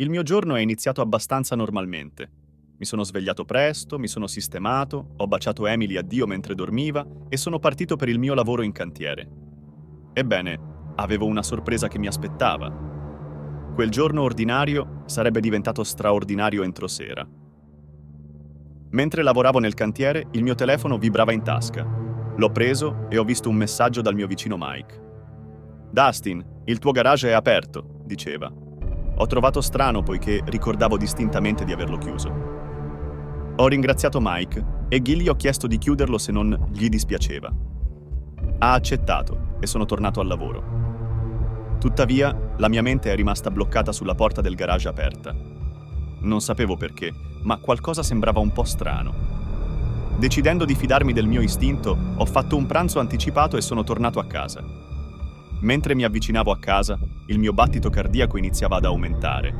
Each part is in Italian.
Il mio giorno è iniziato abbastanza normalmente. Mi sono svegliato presto, mi sono sistemato, ho baciato Emily addio mentre dormiva e sono partito per il mio lavoro in cantiere. Ebbene, avevo una sorpresa che mi aspettava. Quel giorno ordinario sarebbe diventato straordinario entro sera. Mentre lavoravo nel cantiere, il mio telefono vibrava in tasca. L'ho preso e ho visto un messaggio dal mio vicino Mike. «Dustin, il tuo garage è aperto», diceva. Ho trovato strano poiché ricordavo distintamente di averlo chiuso. Ho ringraziato Mike e gli ho chiesto di chiuderlo se non gli dispiaceva. Ha accettato e sono tornato al lavoro. Tuttavia, la mia mente è rimasta bloccata sulla porta del garage aperta. Non sapevo perché, ma qualcosa sembrava un po' strano. Decidendo di fidarmi del mio istinto, ho fatto un pranzo anticipato e sono tornato a casa. Mentre mi avvicinavo a casa, il mio battito cardiaco iniziava ad aumentare.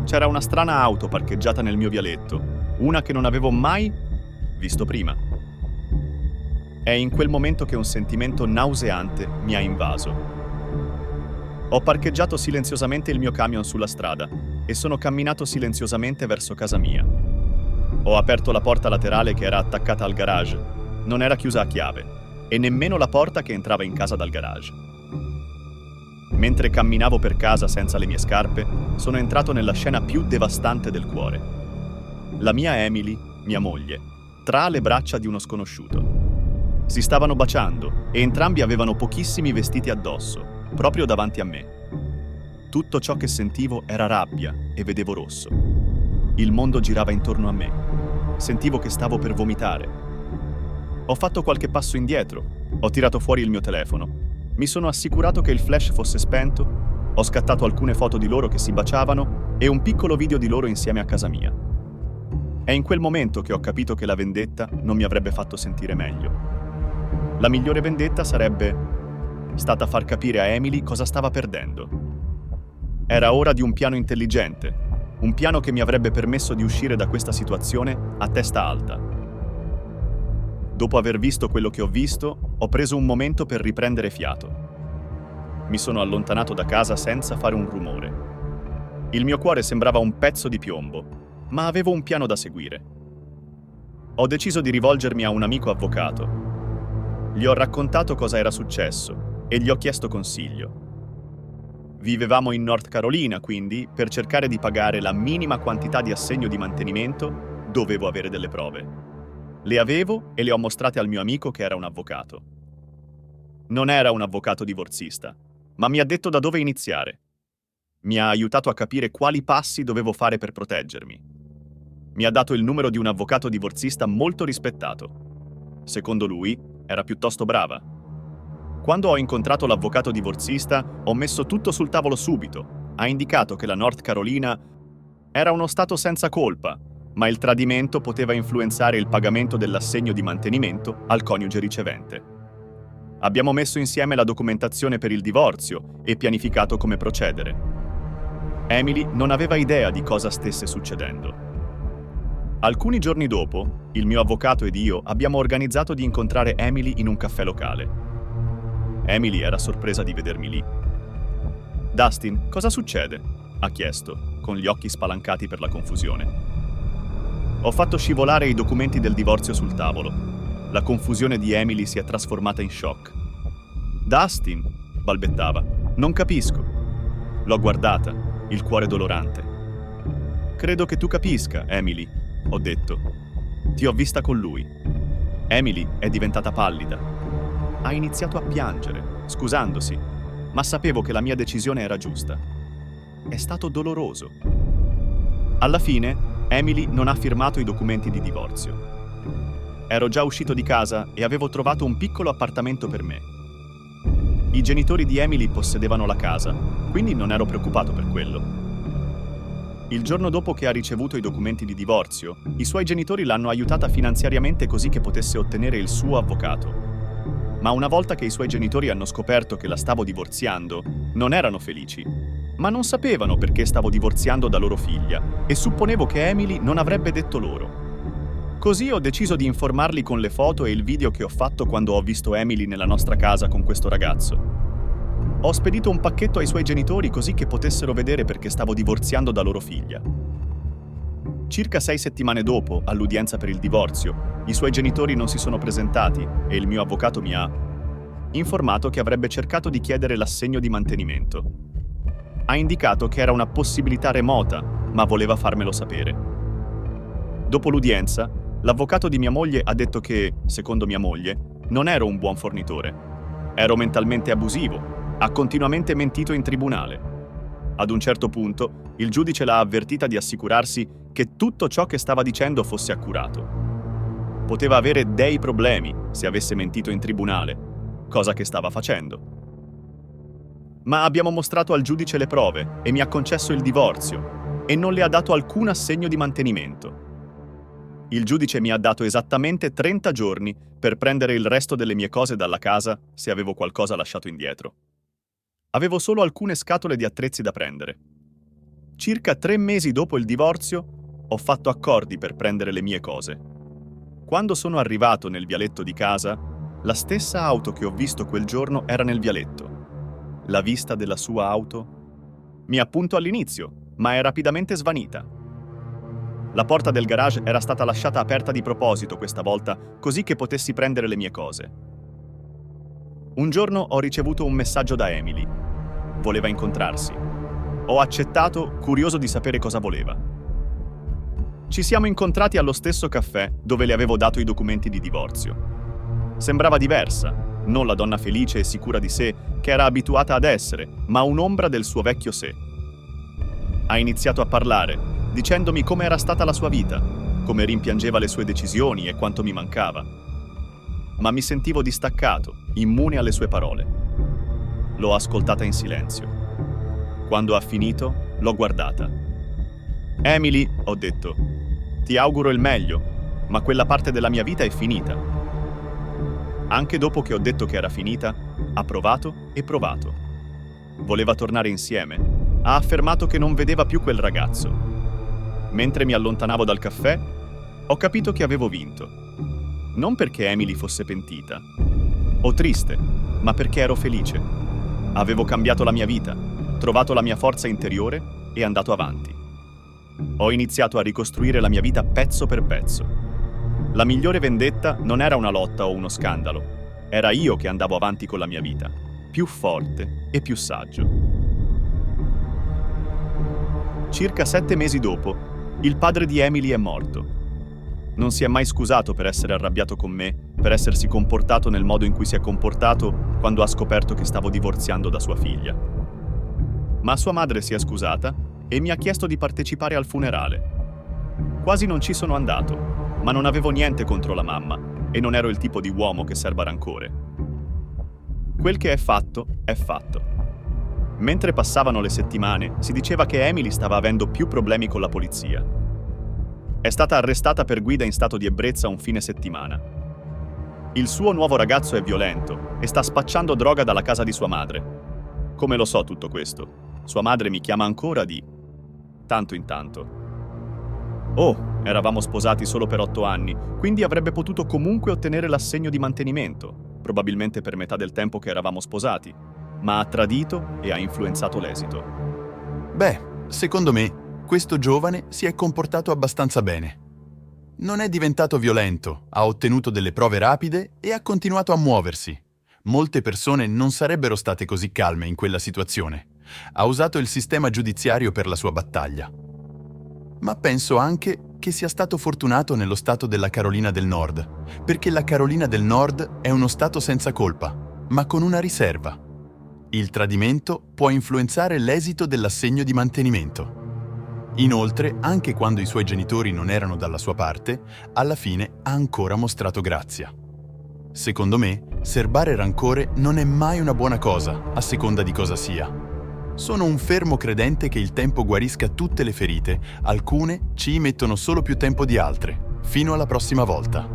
C'era una strana auto parcheggiata nel mio vialetto, una che non avevo mai visto prima. È in quel momento che un sentimento nauseante mi ha invaso. Ho parcheggiato silenziosamente il mio camion sulla strada e sono camminato silenziosamente verso casa mia. Ho aperto la porta laterale che era attaccata al garage. Non era chiusa a chiave, e nemmeno la porta che entrava in casa dal garage. Mentre camminavo per casa senza le mie scarpe, sono entrato nella scena più devastante del cuore. La mia Emily, mia moglie, tra le braccia di uno sconosciuto. Si stavano baciando e entrambi avevano pochissimi vestiti addosso, proprio davanti a me. Tutto ciò che sentivo era rabbia e vedevo rosso. Il mondo girava intorno a me. Sentivo che stavo per vomitare. Ho fatto qualche passo indietro, ho tirato fuori il mio telefono. Mi sono assicurato che il flash fosse spento, ho scattato alcune foto di loro che si baciavano e un piccolo video di loro insieme a casa mia. È in quel momento che ho capito che la vendetta non mi avrebbe fatto sentire meglio. La migliore vendetta sarebbe stata far capire a Emily cosa stava perdendo. Era ora di un piano intelligente, un piano che mi avrebbe permesso di uscire da questa situazione a testa alta. Dopo aver visto quello che ho visto, ho preso un momento per riprendere fiato. Mi sono allontanato da casa senza fare un rumore. Il mio cuore sembrava un pezzo di piombo, ma avevo un piano da seguire. Ho deciso di rivolgermi a un amico avvocato. Gli ho raccontato cosa era successo e gli ho chiesto consiglio. Vivevamo in North Carolina, quindi, per cercare di pagare la minima quantità di assegno di mantenimento, dovevo avere delle prove. Le avevo e le ho mostrate al mio amico che era un avvocato. Non era un avvocato divorzista, ma mi ha detto da dove iniziare. Mi ha aiutato a capire quali passi dovevo fare per proteggermi. Mi ha dato il numero di un avvocato divorzista molto rispettato. Secondo lui, era piuttosto brava. Quando ho incontrato l'avvocato divorzista, ho messo tutto sul tavolo subito. Ha indicato che la North Carolina era uno stato senza colpa, ma il tradimento poteva influenzare il pagamento dell'assegno di mantenimento al coniuge ricevente. Abbiamo messo insieme la documentazione per il divorzio e pianificato come procedere. Emily non aveva idea di cosa stesse succedendo. Alcuni giorni dopo, il mio avvocato ed io abbiamo organizzato di incontrare Emily in un caffè locale. Emily era sorpresa di vedermi lì. «Dustin, cosa succede?» ha chiesto, con gli occhi spalancati per la confusione. Ho fatto scivolare i documenti del divorzio sul tavolo. La confusione di Emily si è trasformata in shock. «Dustin», balbettava, «non capisco». L'ho guardata, il cuore dolorante. «Credo che tu capisca, Emily», ho detto. «Ti ho vista con lui». Emily è diventata pallida. Ha iniziato a piangere, scusandosi, ma sapevo che la mia decisione era giusta. È stato doloroso. Alla fine, Emily non ha firmato i documenti di divorzio. Ero già uscito di casa e avevo trovato un piccolo appartamento per me. I genitori di Emily possedevano la casa, quindi non ero preoccupato per quello. Il giorno dopo che ha ricevuto i documenti di divorzio, i suoi genitori l'hanno aiutata finanziariamente così che potesse ottenere il suo avvocato. Ma una volta che i suoi genitori hanno scoperto che la stavo divorziando, non erano felici. Ma non sapevano perché stavo divorziando da loro figlia e supponevo che Emily non avrebbe detto loro. Così ho deciso di informarli con le foto e il video che ho fatto quando ho visto Emily nella nostra casa con questo ragazzo. Ho spedito un pacchetto ai suoi genitori così che potessero vedere perché stavo divorziando da loro figlia. Circa 6 settimane dopo, all'udienza per il divorzio, i suoi genitori non si sono presentati e il mio avvocato mi ha informato che avrebbe cercato di chiedere l'assegno di mantenimento. Ha indicato che era una possibilità remota, ma voleva farmelo sapere. Dopo l'udienza, l'avvocato di mia moglie ha detto che, secondo mia moglie, non ero un buon fornitore. Ero mentalmente abusivo. Ha continuamente mentito in tribunale. Ad un certo punto, il giudice l'ha avvertita di assicurarsi che tutto ciò che stava dicendo fosse accurato. Poteva avere dei problemi se avesse mentito in tribunale, cosa che stava facendo. Ma abbiamo mostrato al giudice le prove e mi ha concesso il divorzio e non le ha dato alcun assegno di mantenimento. Il giudice mi ha dato esattamente 30 giorni per prendere il resto delle mie cose dalla casa se avevo qualcosa lasciato indietro. Avevo solo alcune scatole di attrezzi da prendere. Circa 3 mesi dopo il divorzio, ho fatto accordi per prendere le mie cose. Quando sono arrivato nel vialetto di casa, la stessa auto che ho visto quel giorno era nel vialetto. La vista della sua auto mi appunto all'inizio, ma è rapidamente svanita. La porta del garage era stata lasciata aperta di proposito questa volta, così che potessi prendere le mie cose. Un giorno ho ricevuto un messaggio da Emily. Voleva incontrarsi. Ho accettato, curioso di sapere cosa voleva. Ci siamo incontrati allo stesso caffè dove le avevo dato i documenti di divorzio. Sembrava diversa, non la donna felice e sicura di sé che era abituata ad essere, ma un'ombra del suo vecchio sé. Ha iniziato a parlare, dicendomi come era stata la sua vita, come rimpiangeva le sue decisioni e quanto mi mancava. Ma mi sentivo distaccato, immune alle sue parole. L'ho ascoltata in silenzio. Quando ha finito, l'ho guardata. Emily, ho detto, ti auguro il meglio, ma quella parte della mia vita è finita. Anche dopo che ho detto che era finita, ha provato e provato. Voleva tornare insieme. Ha affermato che non vedeva più quel ragazzo. Mentre mi allontanavo dal caffè, ho capito che avevo vinto. Non perché Emily fosse pentita o triste, ma perché ero felice. Avevo cambiato la mia vita, trovato la mia forza interiore e andato avanti. Ho iniziato a ricostruire la mia vita pezzo per pezzo. La migliore vendetta non era una lotta o uno scandalo, era io che andavo avanti con la mia vita, più forte e più saggio. Circa 7 mesi dopo, il padre di Emily è morto. Non si è mai scusato per essere arrabbiato con me, per essersi comportato nel modo in cui si è comportato quando ha scoperto che stavo divorziando da sua figlia. Ma sua madre si è scusata e mi ha chiesto di partecipare al funerale. Quasi non ci sono andato, ma non avevo niente contro la mamma e non ero il tipo di uomo che serba rancore. Quel che è fatto, è fatto. Mentre passavano le settimane, si diceva che Emily stava avendo più problemi con la polizia. È stata arrestata per guida in stato di ebbrezza un fine settimana. Il suo nuovo ragazzo è violento e sta spacciando droga dalla casa di sua madre. Come lo so tutto questo? Sua madre mi chiama ancora di tanto in tanto. Oh, eravamo sposati solo per 8 anni, quindi avrebbe potuto comunque ottenere l'assegno di mantenimento, probabilmente per metà del tempo che eravamo sposati, ma ha tradito e ha influenzato l'esito. Beh, secondo me, questo giovane si è comportato abbastanza bene. Non è diventato violento, ha ottenuto delle prove rapide e ha continuato a muoversi. Molte persone non sarebbero state così calme in quella situazione. Ha usato il sistema giudiziario per la sua battaglia. Ma penso anche che sia stato fortunato nello stato della Carolina del Nord, perché la Carolina del Nord è uno stato senza colpa, ma con una riserva. Il tradimento può influenzare l'esito dell'assegno di mantenimento. Inoltre, anche quando i suoi genitori non erano dalla sua parte, alla fine ha ancora mostrato grazia. Secondo me, serbare rancore non è mai una buona cosa, a seconda di cosa sia. Sono un fermo credente che il tempo guarisca tutte le ferite, alcune ci mettono solo più tempo di altre. Fino alla prossima volta.